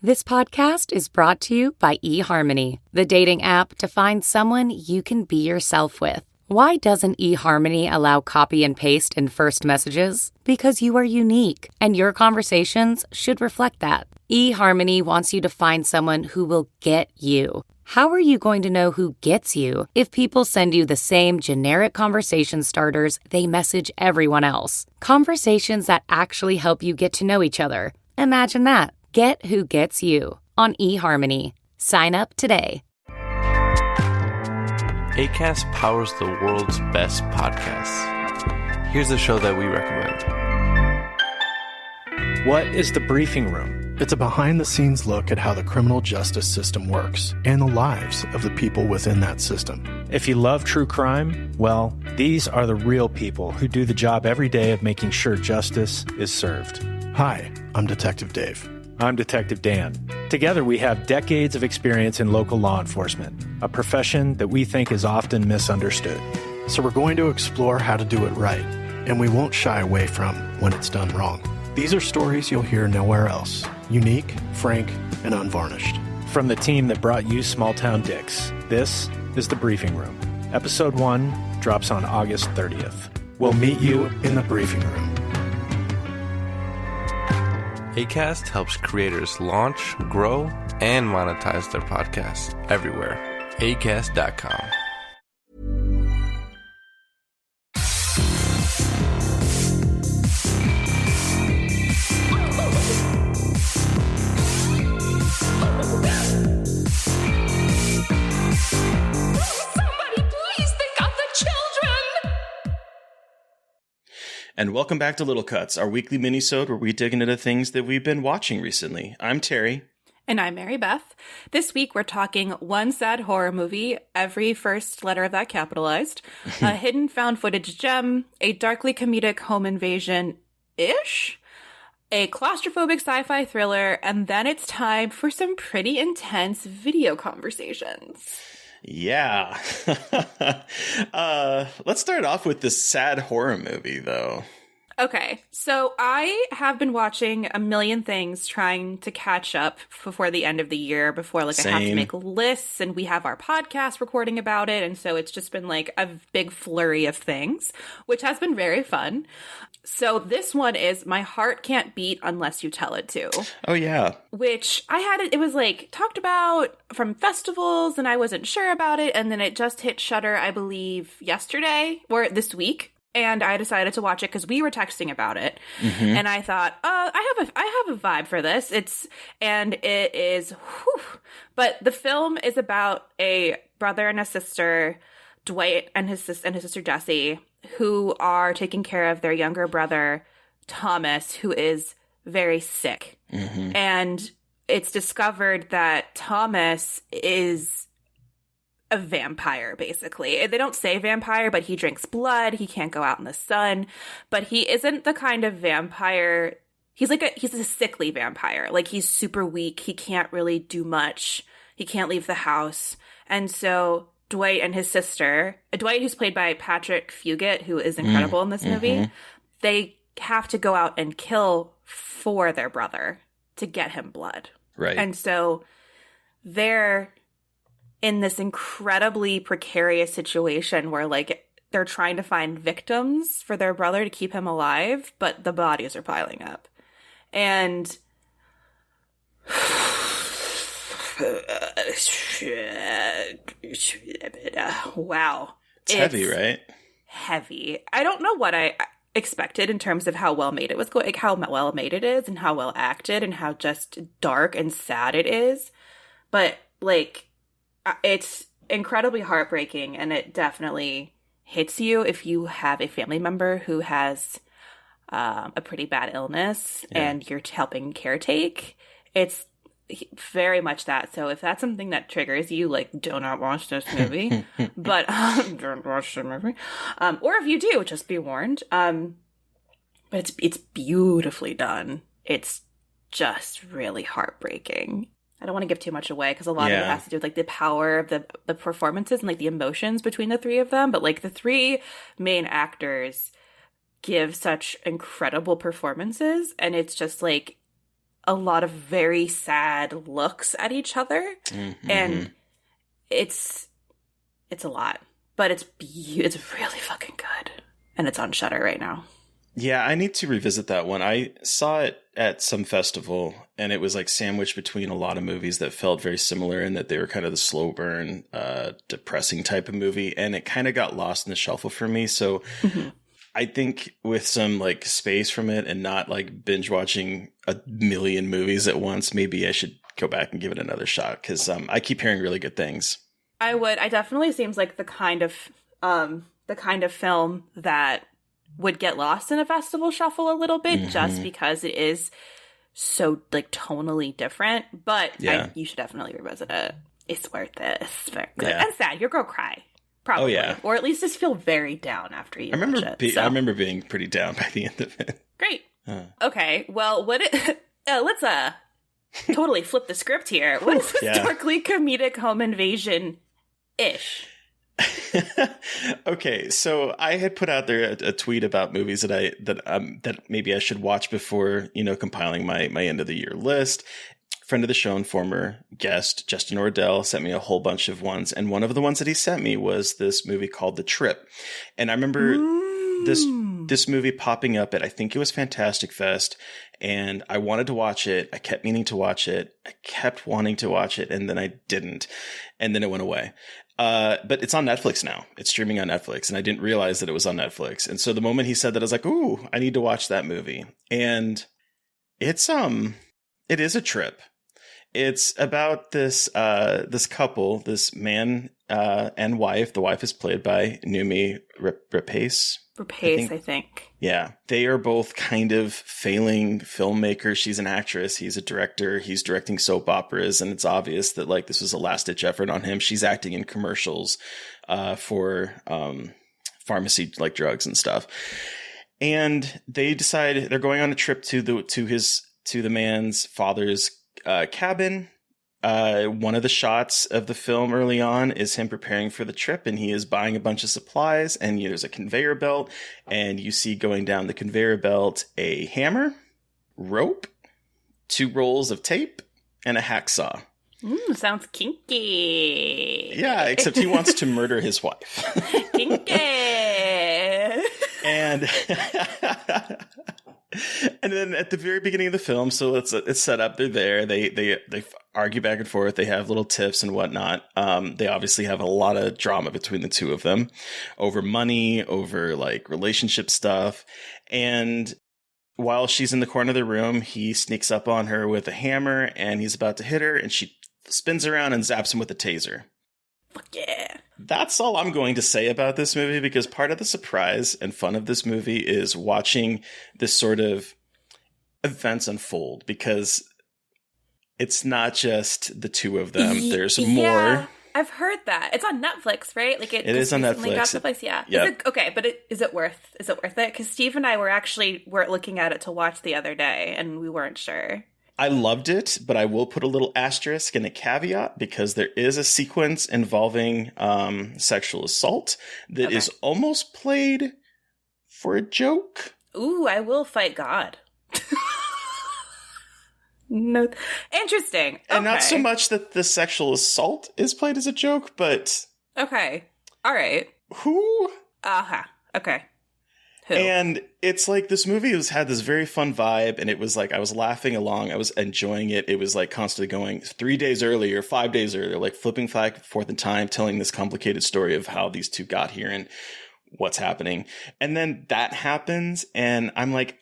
This podcast is brought to you by eHarmony, the dating app to find someone you can be yourself with. Why doesn't eHarmony allow copy and paste in first messages? Because you are unique, and your conversations should reflect that. eHarmony wants you to find someone who will get you. How are you going to know who gets you if people send you the same generic conversation starters they message everyone else? Conversations that actually help you get to know each other. Imagine that. Get who gets you on eHarmony. Sign up today. Acast powers the world's best podcasts. Here's a show that we recommend. What is The Briefing Room? It's a behind-the-scenes look at how the criminal justice system works and the lives of the people within that system. If you love true crime, well, these are the real people who do the job every day of making sure justice is served. Hi, I'm Detective Dave. I'm Detective Dan. Together we have decades of experience in local law enforcement, a profession that we think is often misunderstood. So we're going to explore how to do it right, and we won't shy away from when it's done wrong. These are stories you'll hear nowhere else. Unique, frank, and unvarnished. From the team that brought you Small Town Dicks, this is The Briefing Room. Episode 1 drops on August 30th. We'll meet you in the briefing room. Acast helps creators launch, grow, and monetize their podcasts everywhere. Acast.com. And welcome back to Little Cuts, our weekly mini-sode where we dig into the things that we've been watching recently. I'm Terry. And I'm Mary Beth. This week we're talking one sad horror movie, every first letter of that capitalized, a hidden found footage gem, a darkly comedic home invasion-ish, a claustrophobic sci-fi thriller, and then it's time for some pretty intense video conversations. Yeah. Let's start off with this sad horror movie, though. Okay, so I have been watching a million things trying to catch up before the end of the year, before I have to make lists, and we have our podcast recording about it, and so it's just been like a big flurry of things, which has been very fun. So this one is My Heart Can't Beat Unless You Tell It To. Oh, yeah. Which I had it was like talked about from festivals, and I wasn't sure about it, and then it just hit Shudder, I believe, yesterday, or this week. And I decided to watch it because we were texting about it, and I thought, I have a vibe for this. It is, but the film is about a brother and a sister, Dwight and his sister Jessie, who are taking care of their younger brother Thomas, who is very sick, and it's discovered that Thomas is a vampire, basically. They don't say vampire, but he drinks blood. He can't go out in the sun. But he isn't the kind of vampire. He's a sickly vampire. Like, he's super weak. He can't really do much. He can't leave the house. And so Dwight and his sister, Dwight, who's played by Patrick Fugit, who is incredible in this movie, they have to go out and kill for their brother to get him blood. Right. And so they're in this incredibly precarious situation where, like, they're trying to find victims for their brother to keep him alive, but the bodies are piling up. And wow. It's heavy, right? Heavy. I don't know what I expected in terms of how well made it was, like how well made it is and how well acted and how just dark and sad it is. But, like, it's incredibly heartbreaking, and it definitely hits you if you have a family member who has a pretty bad illness and you're helping caretake. It's very much that. So if that's something that triggers you, like, do not watch this movie. But don't watch the movie. Or if you do, just be warned. But it's beautifully done. It's just really heartbreaking. I don't want to give too much away because a lot of it has to do with, like, the power of the performances and, like, the emotions between the three of them. But, like, the three main actors give such incredible performances, and it's just, like, a lot of very sad looks at each other. Mm-hmm. And it's a lot, but it's really fucking good. And it's on Shudder right now. Yeah, I need to revisit that one. I saw it at some festival, and it was like sandwiched between a lot of movies that felt very similar in that they were kind of the slow burn, depressing type of movie, and it kind of got lost in the shuffle for me. So I think with some like space from it and not like binge watching a million movies at once, maybe I should go back and give it another shot, because I keep hearing really good things. I would. I definitely seems like the kind of film that would get lost in a festival shuffle a little bit, just because it is so like tonally different. But you should definitely revisit it. It's worth it. It's very good and sad. Your girl cry probably, or at least just feel very down after you. I remember being pretty down by the end of it. Great. Okay. Well, let's totally flip the script here. What is historically comedic home invasion ish? Okay, so I had put out there a tweet about movies that maybe I should watch before, compiling my end of the year list. Friend of the show and former guest Justin Ordell sent me a whole bunch of ones, and one of the ones that he sent me was this movie called The Trip. And I remember this movie popping up at, I think it was Fantastic Fest, and I wanted to watch it. I kept meaning to watch it. I kept wanting to watch it, and then I didn't, and then it went away. But it's on Netflix now. It's streaming on Netflix, and I didn't realize that it was on Netflix. And so the moment he said that, I was like, "Ooh, I need to watch that movie." And it is a trip. It's about this couple, this man and wife. The wife is played by Noomi Rapace. I think. Yeah. They are both kind of failing filmmakers. She's an actress. He's a director. He's directing soap operas. And it's obvious that like this was a last ditch effort on him. She's acting in commercials for pharmacy like drugs and stuff. And they decide they're going on a trip to the man's father's cabin. One of the shots of the film early on is him preparing for the trip, and he is buying a bunch of supplies, and there's a conveyor belt, and you see going down the conveyor belt a hammer, rope, 2 rolls of tape, and a hacksaw. Sounds kinky. Yeah, except he wants to murder his wife. Kinky. And then at the very beginning of the film, so it's set up. They're there. They argue back and forth. They have little tiffs and whatnot. They obviously have a lot of drama between the two of them over money, over like relationship stuff. And while she's in the corner of the room, he sneaks up on her with a hammer, and he's about to hit her, and she spins around and zaps him with a taser. Fuck yeah. That's all I'm going to say about this movie, because part of the surprise and fun of this movie is watching this sort of events unfold, because it's not just the two of them. There's more. I've heard that. It's on Netflix, right? Like it is on Netflix. Yeah. Yep. Is it worth it? Because Steve and I were looking at it to watch the other day, and we weren't sure. I loved it, but I will put a little asterisk and a caveat, because there is a sequence involving sexual assault that is almost played for a joke. Ooh, I will fight God. No, interesting. And not so much that the sexual assault is played as a joke, but okay, all right. Who? Okay. Who? And it's like this movie had this very fun vibe, and it was like I was laughing along, I was enjoying it. It was like constantly going 3 days earlier, 5 days earlier, like flipping back and forth in time, telling this complicated story of how these two got here and what's happening. And then that happens, and I'm like,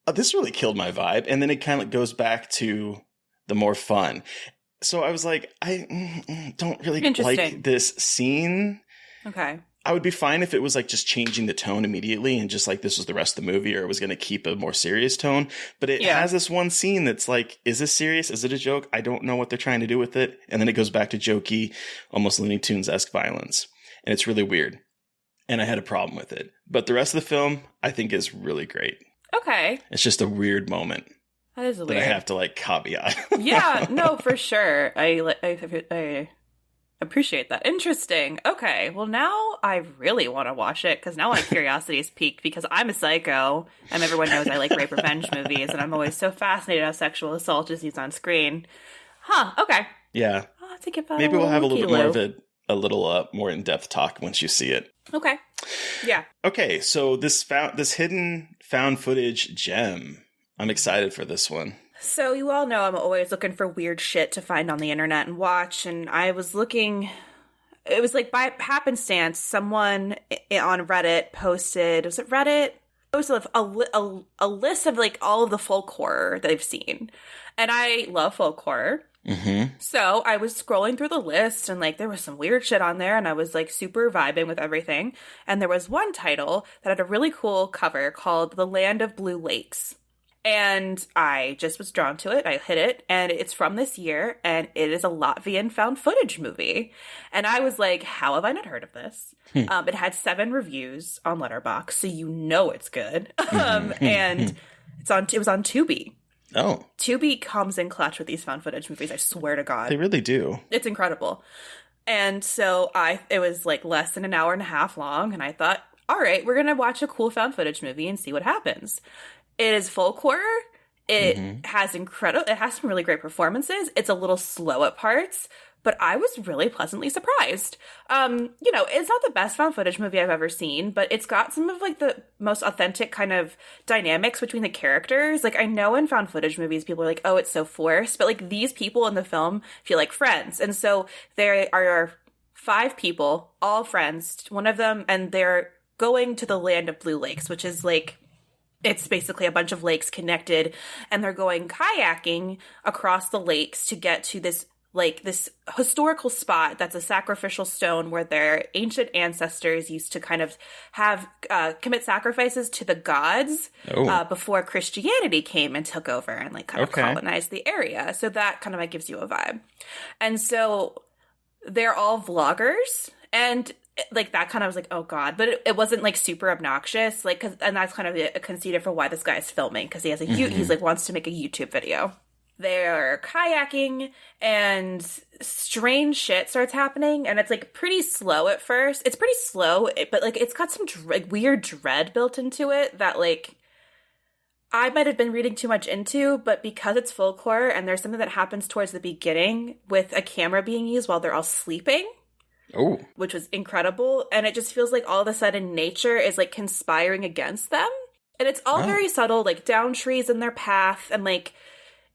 oh, this really killed my vibe. And then it kind of goes back to the more fun. So I was like, I don't really like this scene. Okay. I would be fine if it was like just changing the tone immediately and just like this was the rest of the movie, or it was going to keep a more serious tone. But it has this one scene that's like, is this serious? Is it a joke? I don't know what they're trying to do with it. And then it goes back to jokey, almost Looney Tunes-esque violence. And it's really weird. And I had a problem with it. But the rest of the film, I think, is really great. Okay. It's just a weird moment. That is weird. That I have to like caveat. Yeah, no, for sure. I'm Appreciate that. Interesting. Okay. Well, now I really want to watch it because now my curiosity is piqued because I'm a psycho and everyone knows I like rape revenge movies and I'm always so fascinated how sexual assault is used on screen. Huh. Okay. Yeah. I'll have to give that Maybe we'll have a little bit more of a little more in-depth talk once you see it. Okay. Yeah. Okay. So this hidden found footage gem. I'm excited for this one. So you all know I'm always looking for weird shit to find on the internet and watch, and I was looking, it was like by happenstance, someone on Reddit posted, was it Reddit? Posted a list of like all of the folk horror that I've seen. And I love folk horror. Mm-hmm. So I was scrolling through the list and like there was some weird shit on there and I was like super vibing with everything. And there was one title that had a really cool cover called The Land of Blue Lakes. And I just was drawn to it. I hit it, and it's from this year, and it is a Latvian found footage movie. And I was like, how have I not heard of this? It had 7 reviews on Letterboxd, so you know it's good. And it was on Tubi. Oh. Tubi comes in clutch with these found footage movies, I swear to God. They really do. It's incredible. And so it was like less than an hour and a half long, and I thought, all right, we're going to watch a cool found footage movie and see what happens. It is folk horror. It has some really great performances. It's a little slow at parts, but I was really pleasantly surprised. It's not the best found footage movie I've ever seen, but it's got some of like the most authentic kind of dynamics between the characters. Like I know in found footage movies, people are like, oh, it's so forced, but like these people in the film feel like friends. And so there are 5 people, all friends, one of them, and they're going to the Land of Blue Lakes, which is like, it's basically a bunch of lakes connected, and they're going kayaking across the lakes to get to this historical spot that's a sacrificial stone where their ancient ancestors used to kind of have commit sacrifices to the gods before Christianity came and took over and like kind of colonized the area. So that kind of like gives you a vibe. And so they're all vloggers, and like that kind of was like, oh God, but it wasn't like super obnoxious, like, and that's kind of a conceit for why this guy is filming, because he has he's like wants to make a YouTube video. They're kayaking and strange shit starts happening, and it's like pretty slow at first. It's pretty slow, but like it's got some weird dread built into it that like I might have been reading too much into, but because it's folk horror and there's something that happens towards the beginning with a camera being used while they're all sleeping. Oh. Which was incredible. And it just feels like all of a sudden nature is like conspiring against them. And it's all very subtle, like down trees in their path. And like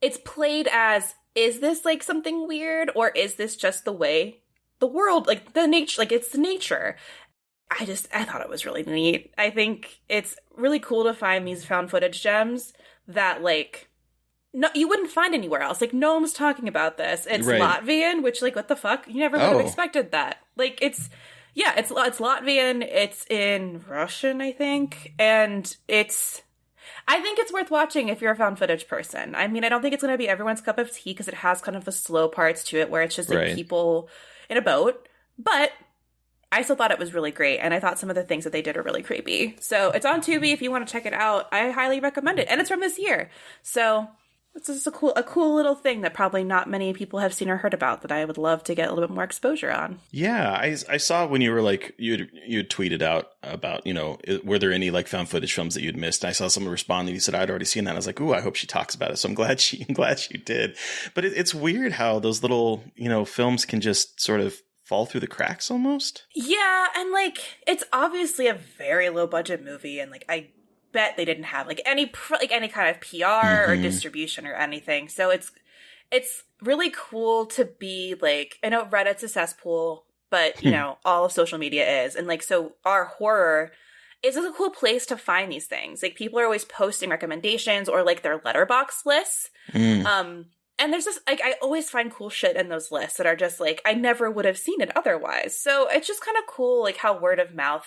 it's played as, is this like something weird? Or is this just the way the world, like the nature, like it's the nature. I thought it was really neat. I think it's really cool to find these found footage gems that like, no, you wouldn't find anywhere else. Like, no one was talking about this. It's Latvian, which, like, what the fuck? You never would have expected that. Like, it's Latvian. It's in Russian, I think. And I think it's worth watching if you're a found footage person. I mean, I don't think it's going to be everyone's cup of tea because it has kind of the slow parts to it where it's just, like, people in a boat. But I still thought it was really great. And I thought some of the things that they did are really creepy. So it's on Tubi if you want to check it out. I highly recommend it. And it's from this year. So it's just a cool little thing that probably not many people have seen or heard about that I would love to get a little bit more exposure on. Yeah, I saw when you were like, you'd tweeted out about, were there any like found footage films that you'd missed? And I saw someone respond and he said, I'd already seen that. And I was like, ooh, I hope she talks about it. So I'm glad she did. But it's weird how those little, films can just sort of fall through the cracks almost. Yeah, and like, it's obviously a very low budget movie. And like, I bet they didn't have like any kind of PR or distribution or anything. So it's really cool to be like, I know Reddit's a cesspool, but all of social media is. And like, so our horror is a cool place to find these things. Like people are always posting recommendations or like their letterbox lists. And there's just like, I always find cool shit in those lists that are just like, I never would have seen it otherwise. So it's just kind of cool, like how word of mouth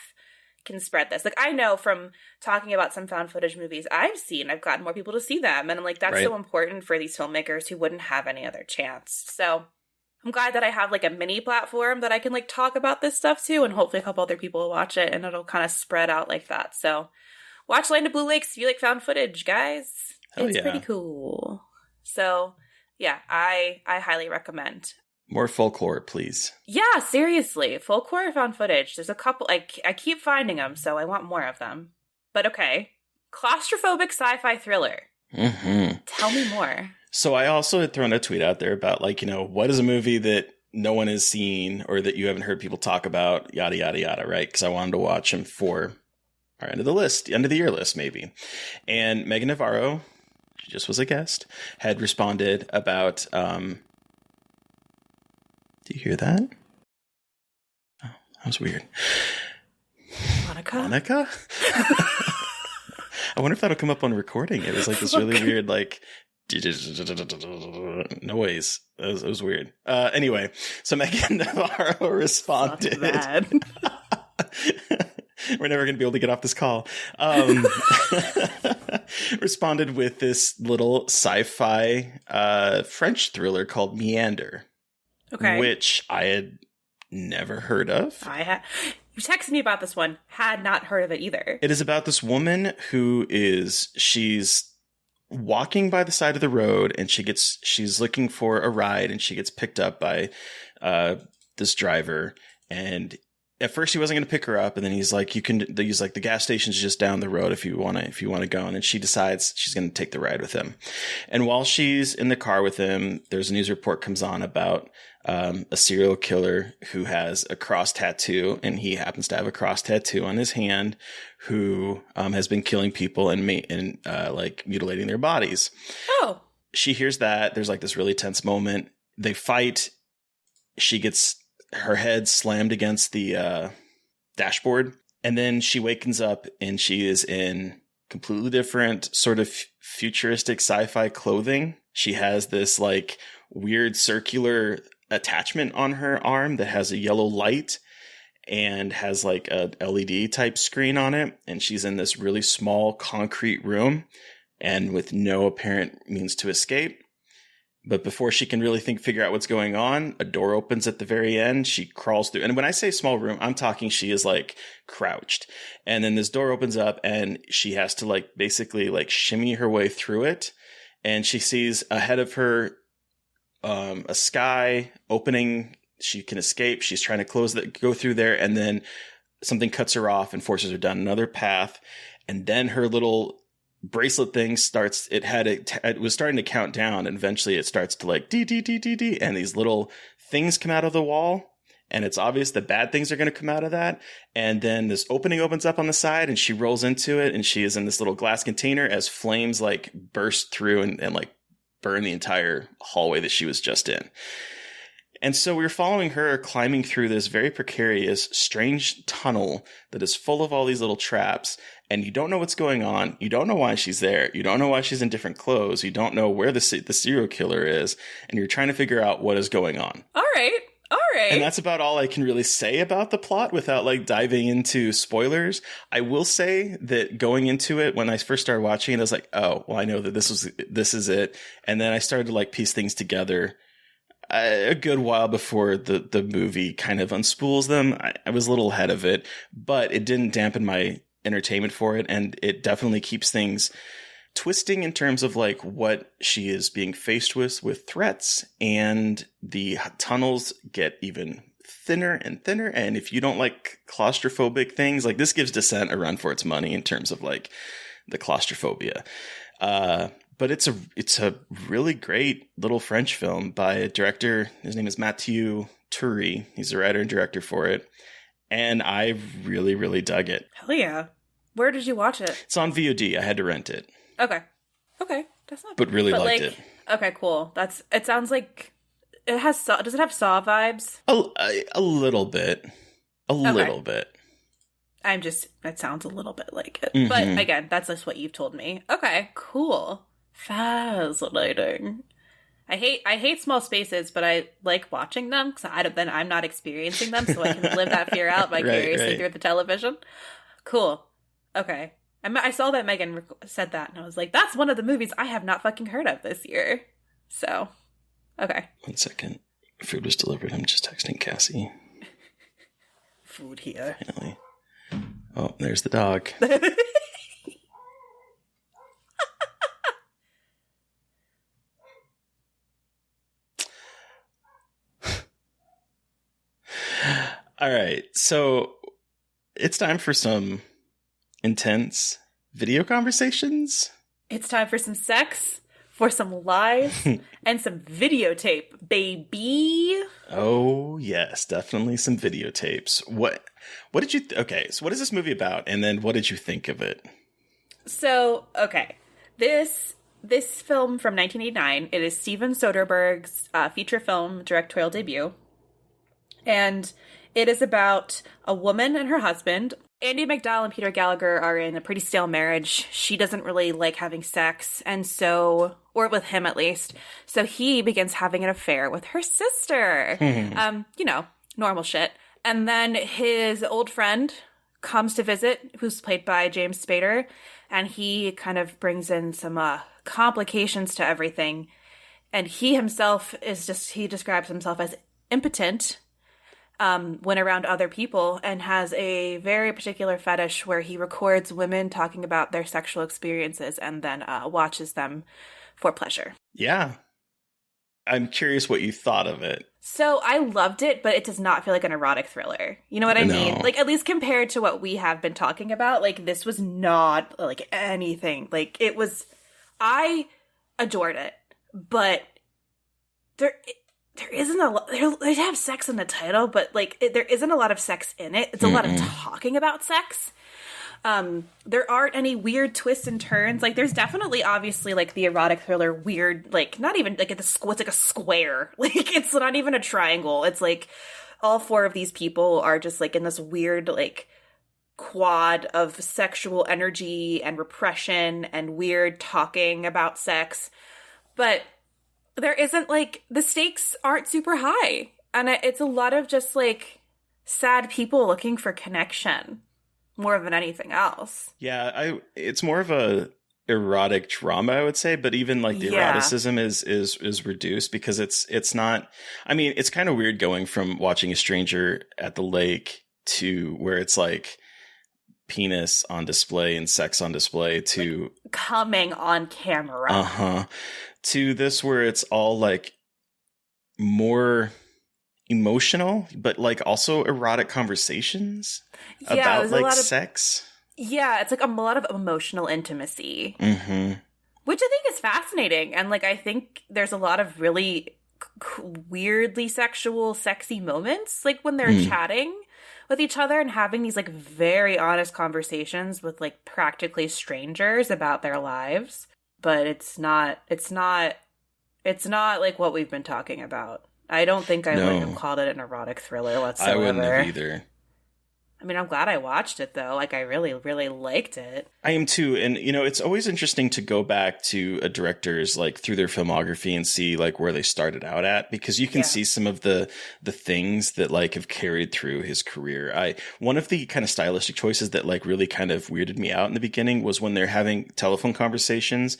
can spread this. Like I know from talking about some found footage movies I've seen, I've gotten more people to see them. And I'm like, that's so important for these filmmakers who wouldn't have any other chance. So I'm glad that I have like a mini platform that I can like talk about this stuff to, and hopefully a couple other people will watch it and it'll kind of spread out like that. So watch Land of Blue Lakes if you like found footage, guys. It's pretty cool. So yeah, I highly recommend. More folklore, please. Yeah, seriously. Folklore found footage. There's a couple. I keep finding them, so I want more of them. But okay. Claustrophobic sci-fi thriller. Mm-hmm. Tell me more. So I also had thrown a tweet out there about, like, what is a movie that no one has seen or that you haven't heard people talk about, yada, yada, yada, right? Because I wanted to watch them for our end of the year list, maybe. And Megan Navarro, she just was a guest, had responded about, do you hear that? Oh, that was weird. Monica? I wonder if that'll come up on recording. It was like this really weird, like, noise. It was weird. Anyway, so Megan Navarro responded. That's bad. We're never going to be able to get off this call. Responded with this little sci-fi French thriller called Meander. Okay. Which I had never heard of. You texted me about this one. Had not heard of it either. It is about this woman she's walking by the side of the road, and she's looking for a ride, and she gets picked up by this driver. And at first he wasn't going to pick her up, and then he's like, the gas station's just down the road if you want to go. And then she decides she's going to take the ride with him. And while she's in the car with him, there's a news report comes on about a serial killer who has a cross tattoo, and he happens to have a cross tattoo on his hand, who has been killing people and like mutilating their bodies. Oh. She hears that. There's like this really tense moment. They fight. She gets her head slammed against the dashboard, and then she wakens up and she is in completely different sort of futuristic sci-fi clothing. She has this like weird circular attachment on her arm that has a yellow light and has like a LED type screen on it, and she's in this really small concrete room and with no apparent means to escape. But before she can really figure out what's going on, a door opens at the very end. She crawls through. And when I say small room, I'm talking she is like crouched. And then this door opens up and she has to like basically like shimmy her way through it. And she sees ahead of her a sky opening. She can escape. She's trying to go through there. And then something cuts her off and forces her down another path. And then her little bracelet thing starts. It was starting to count down, and eventually it starts to like D, and these little things come out of the wall, and it's obvious that bad things are going to come out of that. And then this opening opens up on the side, and she rolls into it, and she is in this little glass container as flames like burst through and like burn the entire hallway that she was just in. And so we're following her climbing through this very precarious, strange tunnel that is full of all these little traps. And you don't know what's going on. You don't know why she's there. You don't know why she's in different clothes. You don't know where the serial killer is. And you're trying to figure out what is going on. All right. And that's about all I can really say about the plot without like diving into spoilers. I will say that going into it, when I first started watching it, I was like, oh, well, I know that this is it. And then I started to like piece things together a good while before the movie kind of unspools them. I was a little ahead of it, but it didn't dampen my entertainment for it. And it definitely keeps things twisting in terms of like what she is being faced with threats, and the tunnels get even thinner and thinner. And if you don't like claustrophobic things, like this gives Descent a run for its money in terms of like the claustrophobia. But it's a really great little French film by a director. His name is Mathieu Turi. He's the writer and director for it. And I really, really dug it. Hell yeah. Where did you watch it? It's on VOD. I had to rent it. Okay. That's not bad. But really liked it. Okay, cool. It sounds like it has does it have Saw vibes? A little bit. A little bit. It sounds a little bit like it. Mm-hmm. But again, that's just what you've told me. Okay, cool. Fascinating. I hate small spaces, but I like watching them because then I'm not experiencing them, so I can live that fear out vicariously through the television. Cool. Okay. I saw that Megan said that, and I was like, that's one of the movies I have not fucking heard of this year. So, okay. 1 second. Food was delivered. I'm just texting Cassie. Food here. Finally. Oh, there's the dog. All right. So it's time for some intense video conversations. It's time for some sex, for some lies, and some videotape, baby. Oh, yes, definitely some videotapes. What did you okay, so what is this movie about? And then what did you think of it? So, okay. This film from 1989, it is Steven Soderbergh's feature film directorial debut. And it is about a woman and her husband. Andie MacDowell and Peter Gallagher are in a pretty stale marriage. She doesn't really like having sex, and so, or with him at least, so he begins having an affair with her sister. Normal shit. And then his old friend comes to visit, who's played by James Spader, and he kind of brings in some complications to everything. And he himself he describes himself as impotent when around other people, and has a very particular fetish where he records women talking about their sexual experiences and then watches them for pleasure. Yeah. I'm curious what you thought of it. So I loved it, but it does not feel like an erotic thriller. You know what I mean? Like, at least compared to what we have been talking about, like, this was not like anything. Like, it was, I adored it, but there isn't a lot. They have sex in the title, but like there isn't a lot of sex in it. It's a lot of talking about sex. There aren't any weird twists and turns. Like, there's definitely, obviously, like the erotic thriller weird, like not even like it's like a square. Like, it's not even a triangle. It's like all four of these people are just like in this weird like quad of sexual energy and repression and weird talking about sex, but there isn't, like, the stakes aren't super high. And it's a lot of just, like, sad people looking for connection more than anything else. Yeah, it's more of a erotic drama, I would say, but even, like, the eroticism is reduced because it's not, I mean, it's kind of weird going from watching A Stranger at the Lake to where it's, like, penis on display and sex on display to like, coming on camera. To this where it's all like more emotional, but like also erotic conversations about like sex. Yeah, it's like a lot of emotional intimacy, which I think is fascinating. And like, I think there's a lot of really weirdly sexual, sexy moments, like when they're chatting with each other and having these like very honest conversations with like practically strangers about their lives. But it's not like what we've been talking about. I don't think I would have called it an erotic thriller whatsoever. I wouldn't have either. I mean, I'm glad I watched it, though. Like, I really, really liked it. I am, too. And, you know, it's always interesting to go back to a director's, like, through their filmography and see, like, where they started out at. Because you can see some of the things that, like, have carried through his career. One of the kind of stylistic choices that, like, really kind of weirded me out in the beginning was when they're having telephone conversations.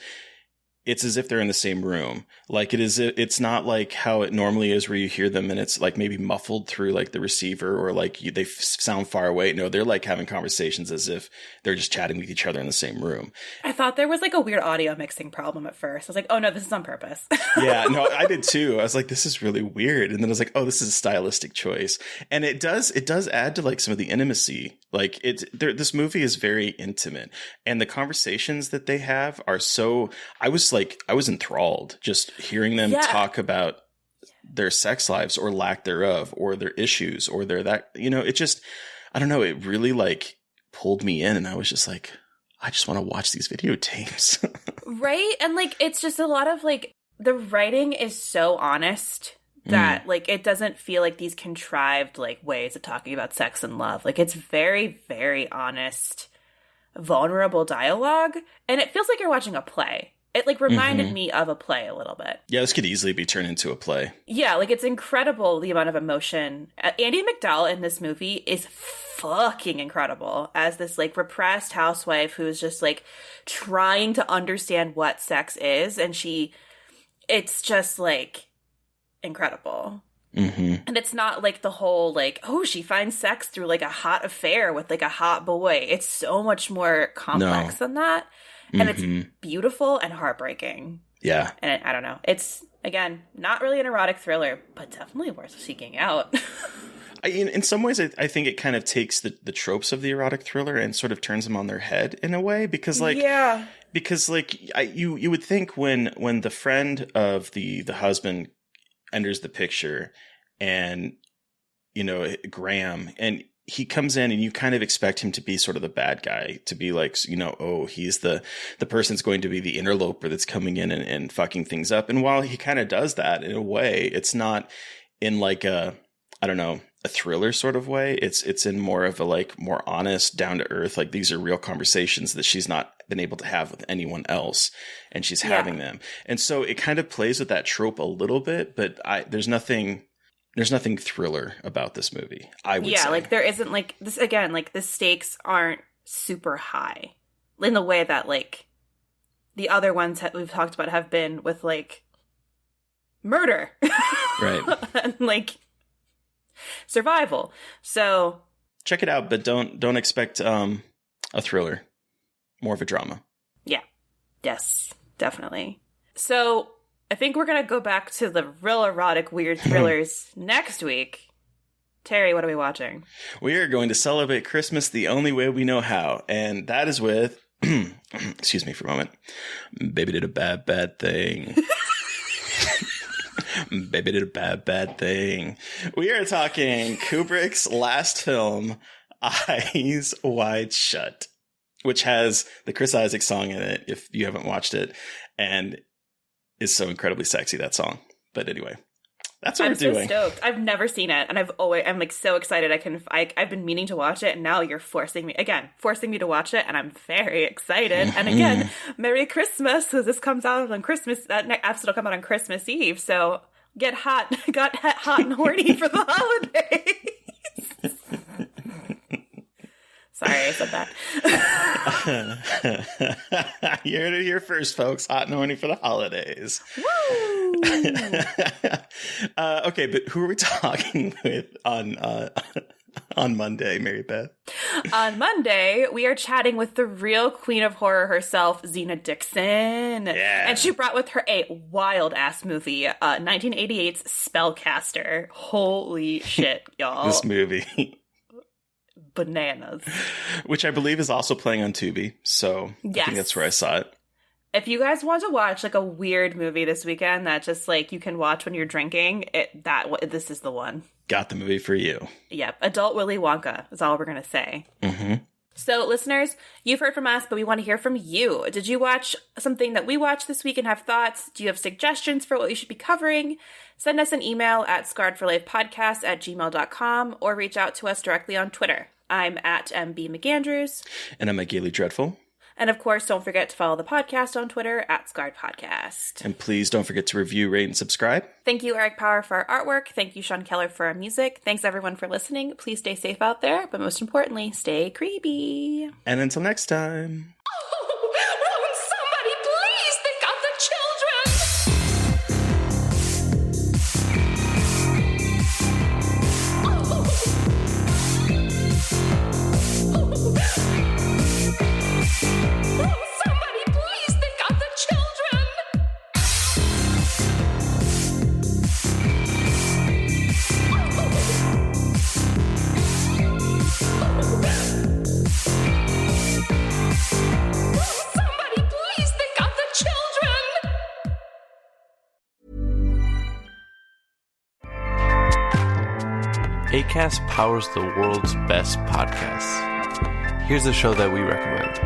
It's as if they're in the same room. Like, it's not like how it normally is where you hear them and it's like maybe muffled through like the receiver or like they sound far away. No, they're like having conversations as if they're just chatting with each other in the same room. I thought there was like a weird audio mixing problem at first. I was like, oh no, this is on purpose. Yeah, no, I did too. I was like, this is really weird. And then I was like, oh, this is a stylistic choice. And it does add to like some of the intimacy. Like this movie is very intimate and the conversations that they have are so, I was enthralled just hearing them talk about their sex lives or lack thereof or their issues or it just, I don't know. It really like pulled me in and I was just like, I just want to watch these videotapes. Right. And like, it's just a lot of like, the writing is so honest that like, it doesn't feel like these contrived like ways of talking about sex and love. Like, it's very, very honest, vulnerable dialogue. And it feels like you're watching a play. It like reminded me of a play a little bit. Yeah, this could easily be turned into a play. Yeah, like it's incredible the amount of emotion. Andie MacDowell in this movie is fucking incredible as this like repressed housewife who's just like trying to understand what sex is, and it's just like incredible. And it's not like the whole like, oh, she finds sex through like a hot affair with like a hot boy. It's so much more complex than that. And it's beautiful and heartbreaking. Yeah. And I don't know. It's, again, not really an erotic thriller, but definitely worth seeking out. In some ways, I think it kind of takes the tropes of the erotic thriller and sort of turns them on their head in a way, because you would think when the friend of the husband enters the picture, and Graham, and he comes in and you kind of expect him to be sort of the bad guy, to be like, he's the person's going to be the interloper that's coming in and fucking things up. And while he kind of does that in a way, it's not in like a thriller sort of way. It's in more of a like more honest, down to earth, like these are real conversations that she's not been able to have with anyone else, and she's having them. And so it kind of plays with that trope a little bit, but there's nothing thriller about this movie, I would say. Yeah, like there isn't like this again, like the stakes aren't super high in the way that like the other ones that we've talked about have been with like murder. Right. And like survival. So check it out, but don't expect a thriller. More of a drama. Yeah. Yes, definitely. So I think we're going to go back to the real erotic weird thrillers next week. Terry, what are we watching? We are going to celebrate Christmas the only way we know how, and that is with, excuse me for a moment, Baby Did a Bad, Bad Thing. Baby Did a Bad, Bad Thing. We are talking Kubrick's last film, Eyes Wide Shut, which has the Chris Isaak song in it, if you haven't watched it, and is so incredibly sexy, that song. But anyway, that's what we're doing. I'm so stoked. I've never seen it, and I'm like so excited. I've been meaning to watch it, and now you're forcing me to watch it, and I'm very excited. And again, Merry Christmas, because this comes out on Christmas. That episode will come out on Christmas Eve, so got hot and horny for the holidays. Sorry, I said that. You heard it here first, folks. Hot and horny for the holidays. Woo! Okay, but who are we talking with on Monday, Mary Beth? On Monday, we are chatting with the real queen of horror herself, Zena Dixon. Yeah. And she brought with her a wild-ass movie, 1988's Spellcaster. Holy shit, y'all. This movie. Bananas. Which I believe is also playing on Tubi, so yes. I think that's where I saw it. If you guys want to watch like a weird movie this weekend that just like you can watch when you're drinking, this is the one. Got the movie for you. Yep. Adult Willy Wonka is all we're going to say. Mm-hmm. So listeners, you've heard from us, but we want to hear from you. Did you watch something that we watched this week and have thoughts? Do you have suggestions for what we should be covering? Send us an email at scarredforlifepodcast@gmail.com or reach out to us directly on Twitter. I'm at MB McAndrews. And I'm at Gaily Dreadful. And of course, don't forget to follow the podcast on Twitter at Scarred Podcast. And please don't forget to review, rate, and subscribe. Thank you, Eric Power, for our artwork. Thank you, Sean Keller, for our music. Thanks, everyone, for listening. Please stay safe out there, but most importantly, stay creepy. And until next time. Acast powers the world's best podcasts. Here's a show that we recommend.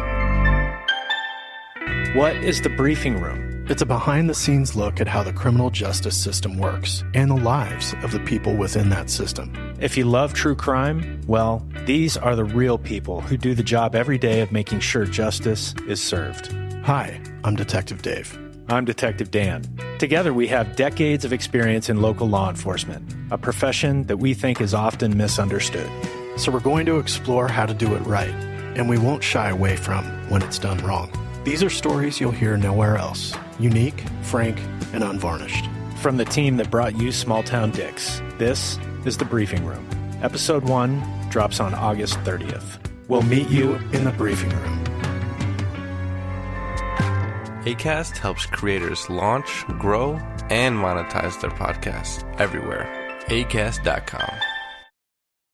What is The Briefing Room? It's a behind-the-scenes look at how the criminal justice system works and the lives of the people within that system. If you love true crime, well, these are the real people who do the job every day of making sure justice is served. Hi, I'm Detective Dave. I'm Detective Dan. Together, we have decades of experience in local law enforcement, a profession that we think is often misunderstood. So we're going to explore how to do it right, and we won't shy away from when it's done wrong. These are stories you'll hear nowhere else. Unique, frank, and unvarnished. From the team that brought you Small Town Dicks, this is The Briefing Room. Episode 1 drops on August 30th. We'll meet you in the briefing room. Acast helps creators launch, grow, and monetize their podcasts everywhere. Acast.com.